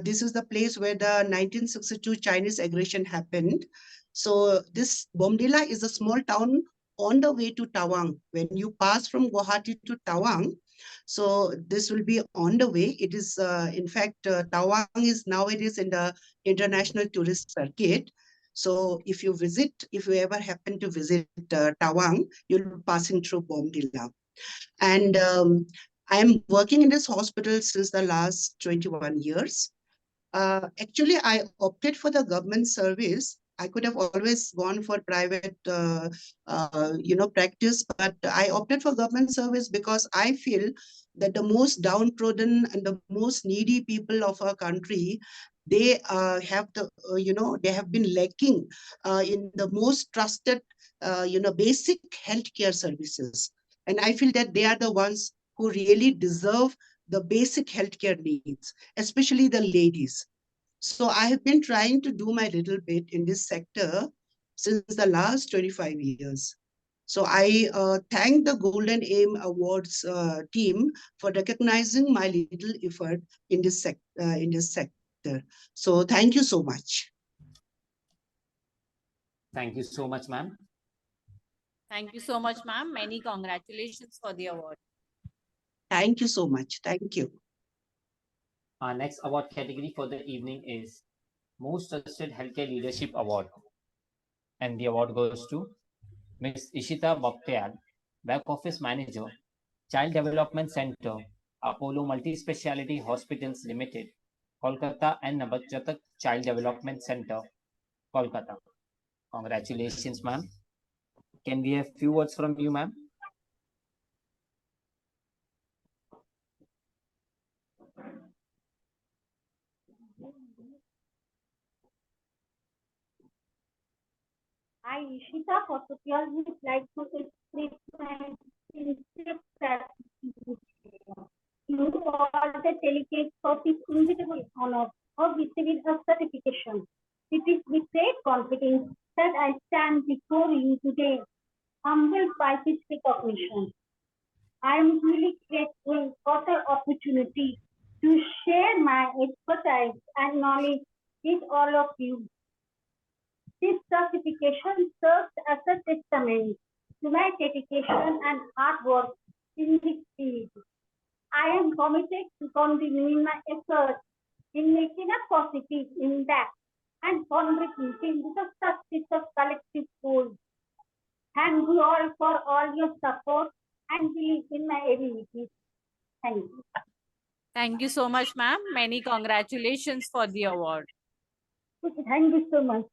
This is the place where the 1962 Chinese aggression happened. So this Bomdila is a small town on the way to Tawang. When you pass from Guwahati to Tawang, so this will be on the way. It is, in fact, Tawang is nowadays in the international tourist circuit. So if you ever happen to visit Tawang, you'll be passing through Bomdila. And I am working in this hospital since the last 21 years. Actually, I opted for the government service. I could have always gone for private, practice, but I opted for government service because I feel that the most downtrodden and the most needy people of our country, they have been lacking in the most trusted, basic healthcare services. And I feel that they are the ones who really deserve the basic healthcare needs, especially the ladies. So I have been trying to do my little bit in this sector. since the last 25 years. So I thank the Golden Aim Awards team for recognizing my little effort in this sector. So thank you so much. Thank you so much, ma'am. Thank you so much, ma'am. Many congratulations for the award. Thank you so much. Thank you. Our next award category for the evening is Most Trusted Healthcare Leadership Award. And the award goes to Ms. Ishita Baptiyal, Back Office Manager, Child Development Center, Apollo Multi-Speciality Hospitals Limited, Kolkata and Navjatak Child Development Center, Kolkata. Congratulations, ma'am. Can we have few words from you, ma'am? I, Ishita Baptiyal, would like to express my sincere gratitude to all the delegates for this inevitable honor of receiving a certification. It is with great confidence that I stand before you today, humbled by this recognition. I am really grateful for the opportunity to share my expertise and knowledge with all of you. This certification serves as a testament to my dedication and hard work in this field. I am committed to continuing my efforts in making a positive impact and contributing to the success of collective goals. Thank you all for all your support and belief in my abilities. Thank you. Thank you so much, ma'am. Many congratulations for the award. Thank you so much.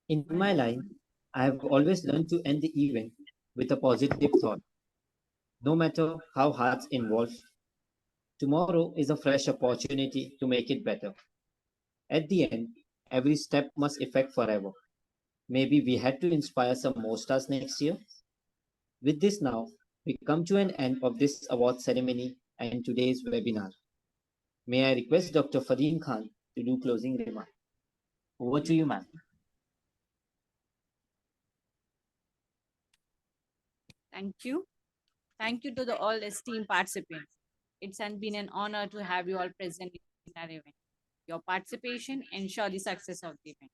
In my life, I have always learned to end the event with a positive thought. No matter how hard it's involved, tomorrow is a fresh opportunity to make it better. At the end, every step must affect forever. Maybe we had to inspire some more stars next year. With this now, we come to an end of this award ceremony and today's webinar. May I request Dr. Fareem Khan to do closing remarks. Over to you, ma'am. Thank you. Thank you to the all esteemed participants. It's been an honor to have you all present in our event. Your participation ensure the success of the event.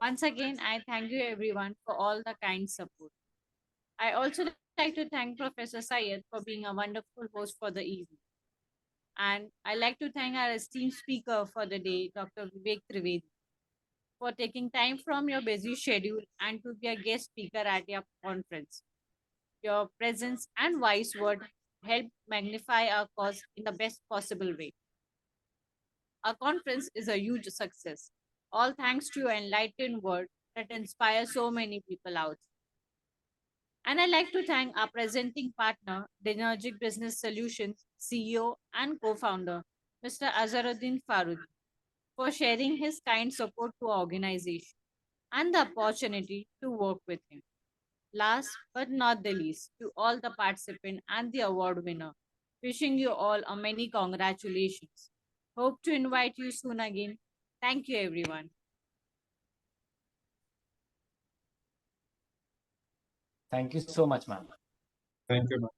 Once again, I thank you everyone for all the kind support. I also like to thank Professor Syed for being a wonderful host for the evening. And I like to thank our esteemed speaker for the day, Dr. Vivek Trivedi, for taking time from your busy schedule and to be a guest speaker at your conference. Your presence and wise word help magnify our cause in the best possible way. Our conference is a huge success, all thanks to your enlightened word that inspires so many people out. And I'd like to thank our presenting partner, Dinergic Business Solutions CEO and co-founder, Mr. Azharuddin Farooqi, for sharing his kind support to our organization and the opportunity to work with him. Last but not the least, to all the participants and the award winner, wishing you all a many congratulations. Hope to invite you soon again. Thank you, everyone. Thank you so much, ma'am. Thank you, ma'am.